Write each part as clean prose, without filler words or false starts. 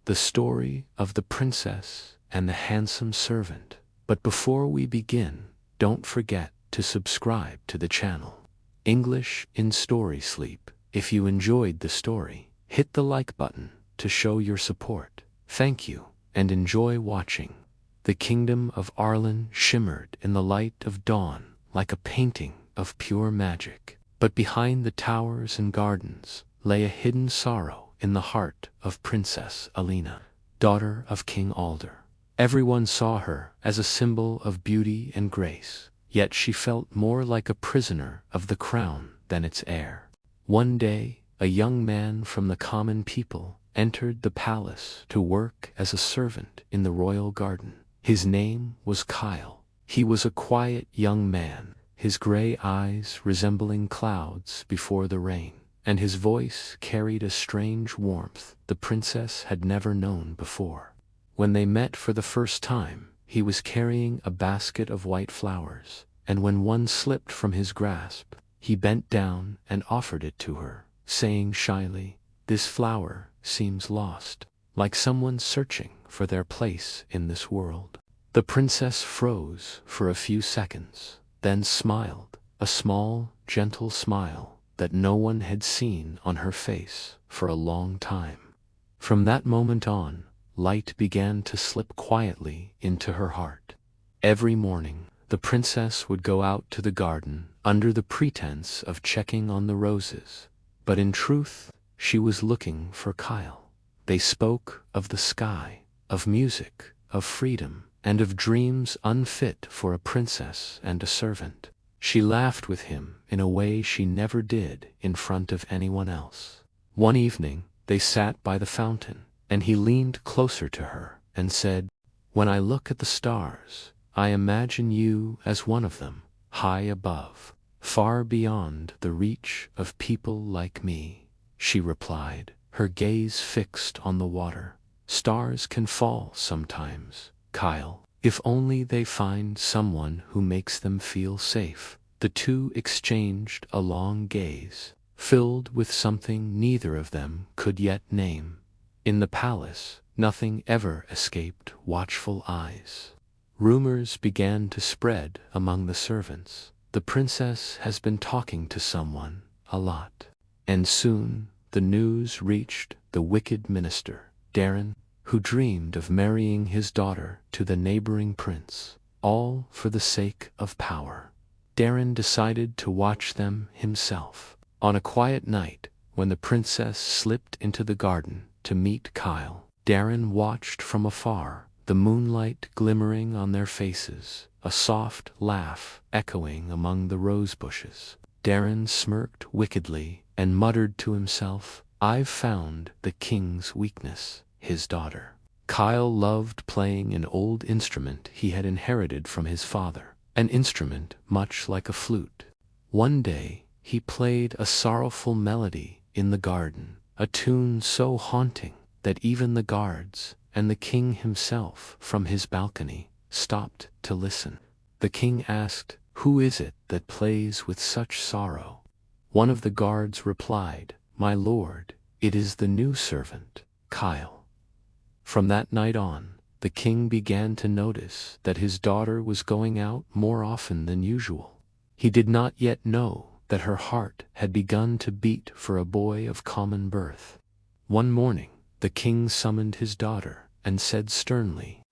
the story of the princess and the handsome servant. But before we begin, don't forget to subscribe to the channel English in Story Sleep. If you enjoyed the story, hit the like button to show your support. Thank you, and enjoy watching. The kingdom of Arlen shimmered in the light of dawn like a painting of pure magic. But behind the towers and gardens lay a hidden sorrow in the heart of Princess Alina, daughter of King Alder. Everyone saw her as a symbol of beauty and grace, yet she felt more like a prisoner of the crown than its heir. One day, a young man from the common people entered the palace to work as a servant in the royal garden. His name was Kyle. He was a quiet young man, his gray eyes resembling clouds before the rain, and his voice carried a strange warmth the princess had never known before. When they met for the first time, he was carrying a basket of white flowers, and when one slipped from his grasp, he bent down and offered it to her, saying shyly, "This flower seems lost, like someone searching for their place in this world." The princess froze for a few seconds, then smiled, a small, gentle smile that no one had seen on her face for a long time. From that moment on, light began to slip quietly into her heart. Every morning, the princess would go out to the garden under the pretense of checking on the roses, but in truth, she was looking for Kyle. They spoke of the sky, of music, of freedom, and of dreams unfit for a princess and a servant. She laughed with him in a way she never did in front of anyone else. One evening, they sat by the fountain, and he leaned closer to her and said, "When I look at the stars, I imagine you as one of them, high above, far beyond the reach of people like me." She replied, her gaze fixed on the water. "Stars can fall sometimes, Kyle, if only they find someone who makes them feel safe." The two exchanged a long gaze, filled with something neither of them could yet name. In the palace, nothing ever escaped watchful eyes. Rumors began to spread among the servants. "The princess has been talking to someone a lot." And soon, the news reached the wicked minister, Darren, who dreamed of marrying his daughter to the neighboring prince, all for the sake of power. Darren decided to watch them himself. On a quiet night, when the princess slipped into the garden to meet Kyle, Darren watched from afar, the moonlight glimmering on their faces, a soft laugh echoing among the rose bushes. Darren smirked wickedly and muttered to himself, "I've found the king's weakness, his daughter." Kyle loved playing an old instrument he had inherited from his father, an instrument much like a flute. One day, he played a sorrowful melody in the garden, a tune so haunting that even the guards and the king himself from his balcony stopped to listen. The king asked, "Who is it that plays with such sorrow?" One of the guards replied, "My lord, it is the new servant, Kyle." From that night on, the king began to notice that his daughter was going out more often than usual. He did not yet know that her heart had begun to beat for a boy of common birth. One morning, the king summoned his daughter and said sternly,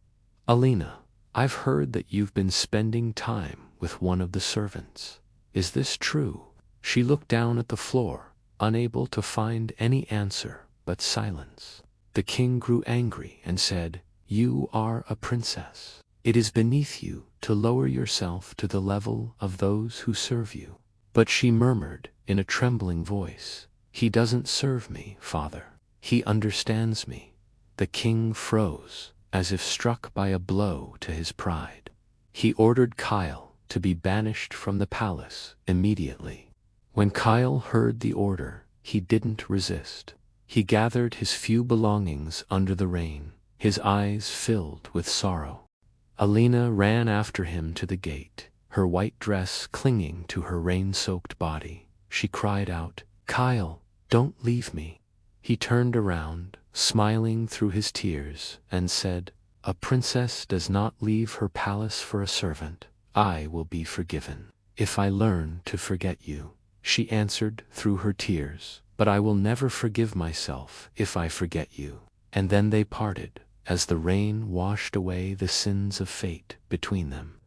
"Alina, I've heard that you've been spending time with one of the servants. Is this true?" She looked down at the floor, unable to find any answer but silence. The king grew angry and said, "You are a princess. It is beneath you to lower yourself to the level of those who serve you." But she murmured in a trembling voice, "He doesn't serve me, father. He understands me." The king froze, as if struck by a blow to his pride. He ordered Kyle to be banished from the palace immediately. When Kyle heard the order, he didn't resist. He gathered his few belongings under the rain, his eyes filled with sorrow. Alina ran after him to the gate, her white dress clinging to her rain-soaked body. She cried out, "Kyle, don't leave me." He turned around, smiling through his tears, and said, "A princess does not leave her palace for a servant. I will be forgiven if I learn to forget you," she answered through her tears, "but I will never forgive myself if I forget you." And then they parted, as the rain washed away the sins of fate between them.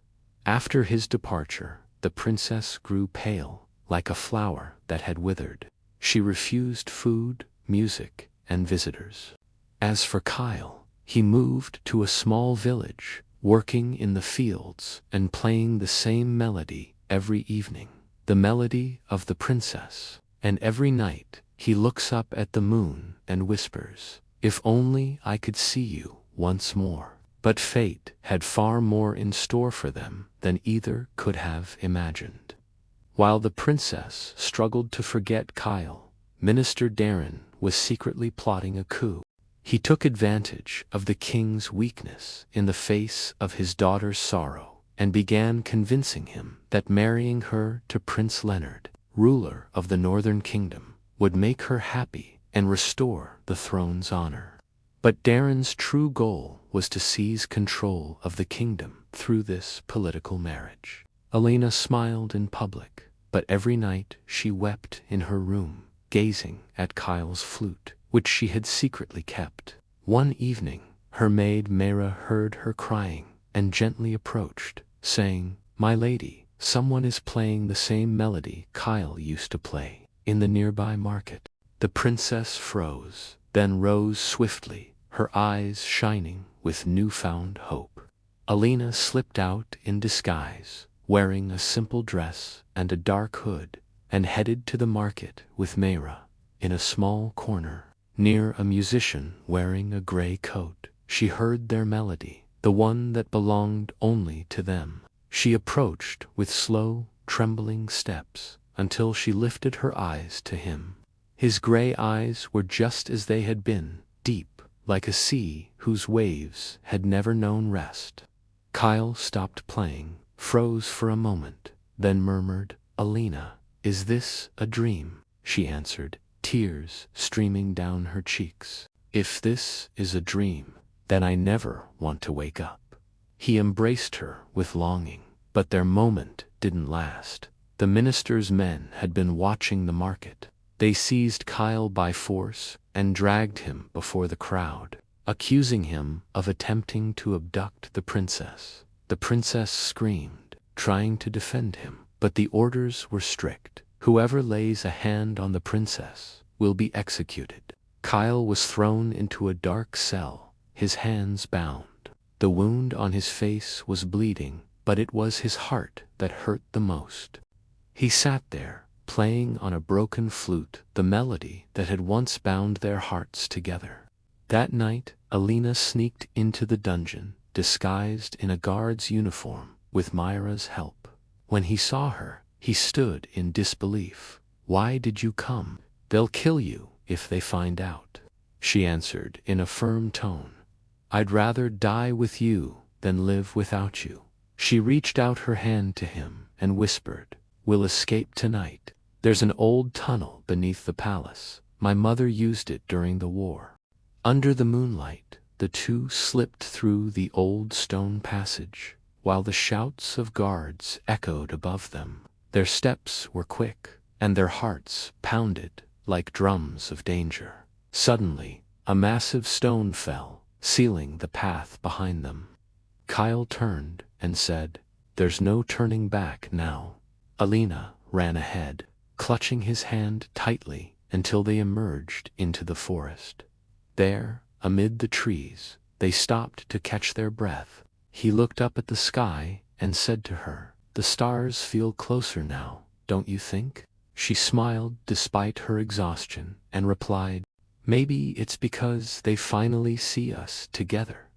After his departure, the princess grew pale, like a flower that had withered. She refused food, music, and visitors. As for Kyle, he moved to a small village, working in the fields and playing the same melody every evening, the melody of the princess. And every night he looks up at the moon and whispers, "If only I could see you once more." But fate had far more in store for them than either could have imagined. While the princess struggled to forget Kyle, Minister Darren was secretly plotting a coup. He took advantage of the king's weakness in the face of his daughter's sorrow and began convincing him that marrying her to Prince Leonard, ruler of the Northern Kingdom, would make her happy and restore the throne's honor. But Darren's true goal was to seize control of the kingdom through this political marriage. Alina smiled in public, but every night she wept in her room, gazing at Kyle's flute, which she had secretly kept. One evening, her maid Mayra heard her crying and gently approached, saying, "My lady, someone is playing the same melody Kyle used to play in the nearby market." The princess froze, then rose swiftly, her eyes shining with newfound hope. Alina slipped out in disguise, wearing a simple dress and a dark hood, and headed to the market with Mayra. In a small corner, near a musician wearing a gray coat, she heard their melody, the one that belonged only to them. She approached with slow, trembling steps until she lifted her eyes to him. His gray eyes were just as they had been, deep, like a sea whose waves had never known rest. Kyle stopped playing, froze for a moment, then murmured, "Alina, is this a dream?" She answered, tears streaming down her cheeks. "If this is a dream, then I never want to wake up." He embraced her with longing, but their moment didn't last. The minister's men had been watching the market. They seized Kyle by force and dragged him before the crowd, accusing him of attempting to abduct the princess. The princess screamed, trying to defend him, but the orders were strict. Whoever lays a hand on the princess will be executed. Kyle was thrown into a dark cell, his hands bound. The wound on his face was bleeding, but it was his heart that hurt the most. He sat there, playing on a broken flute the melody that had once bound their hearts together. That night, Alina sneaked into the dungeon, disguised in a guard's uniform, with Myra's help. When he saw her, he stood in disbelief. "Why did you come?" "They'll kill you if they find out," she answered in a firm tone. "I'd rather die with you than live without you." She reached out her hand to him and whispered, "We'll escape tonight. There's an old tunnel beneath the palace. My mother used it during the war." Under the moonlight, the two slipped through the old stone passage, while the shouts of guards echoed above them. Their steps were quick, and their hearts pounded like drums of danger. Suddenly, a massive stone fell, sealing the path behind them. Kyle turned and said, "There's no turning back now." Alina ran ahead, clutching his hand tightly until they emerged into the forest. There, amid the trees, they stopped to catch their breath. He looked up at the sky and said to her, "The stars feel closer now, don't you think?" She smiled despite her exhaustion and replied, "Maybe it's because they finally see us together."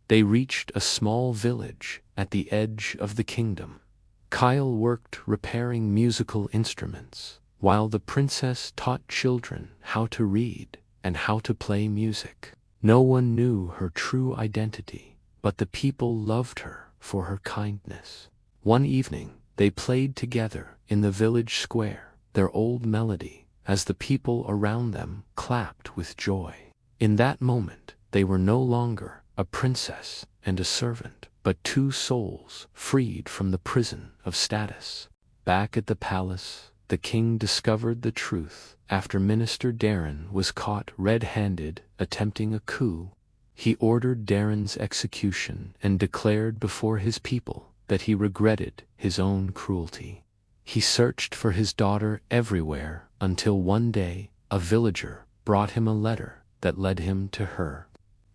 They reached a small village at the edge of the kingdom. Kyle worked repairing musical instruments, while the princess taught children how to read and how to play music. No one knew her true identity, but the people loved her for her kindness. One evening, they played together in the village square, their old melody, as the people around them clapped with joy. In that moment, they were no longer a princess and a servant, but two souls freed from the prison of status. Back at the palace, the king discovered the truth after Minister Darren was caught red-handed attempting a coup. He ordered Darren's execution and declared before his people that he regretted his own cruelty. He searched for his daughter everywhere until one day a villager brought him a letter that led him to her.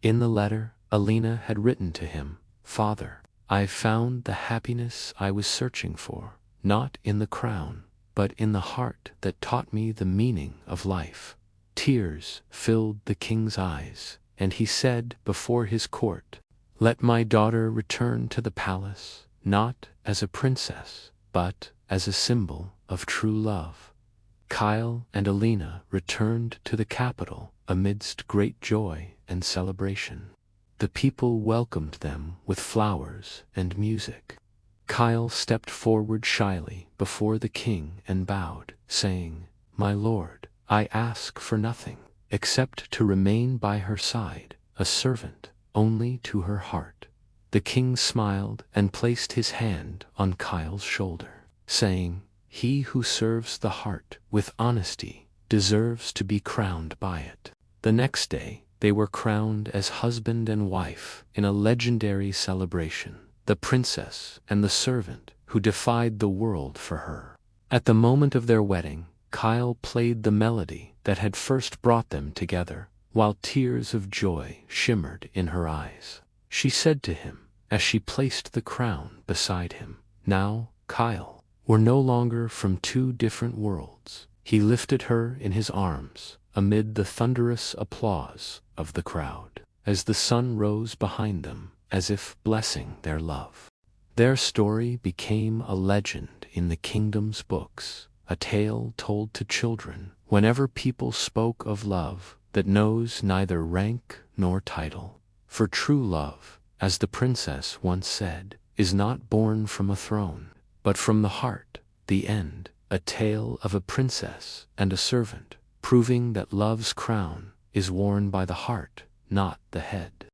In the letter, Alina had written to him, "Father, I found the happiness I was searching for, not in the crown, but in the heart that taught me the meaning of life." Tears filled the king's eyes, and he said before his court, "Let my daughter return to the palace, not as a princess, but as a symbol of true love." Kyle and Alina returned to the capital amidst great joy and celebration. The people welcomed them with flowers and music. Kyle stepped forward shyly before the king and bowed, saying, "My lord, I ask for nothing except to remain by her side, a servant only to her heart." The king smiled and placed his hand on Kyle's shoulder, saying, "He who serves the heart with honesty deserves to be crowned by it." The next day, they were crowned as husband and wife in a legendary celebration, the princess and the servant who defied the world for her. At the moment of their wedding, Kyle played the melody that had first brought them together, while tears of joy shimmered in her eyes. She said to him, as she placed the crown beside him, "Now, Kyle, we're no longer from two different worlds." He lifted her in his arms amid the thunderous applause of the crowd, as the sun rose behind them as if blessing their love. Their story became a legend in the kingdom's books, a tale told to children whenever people spoke of love that knows neither rank nor title. For true love, as the princess once said, is not born from a throne, but from the heart. The end, a tale of a princess and a servant, proving that love's crown is worn by the heart, not the head.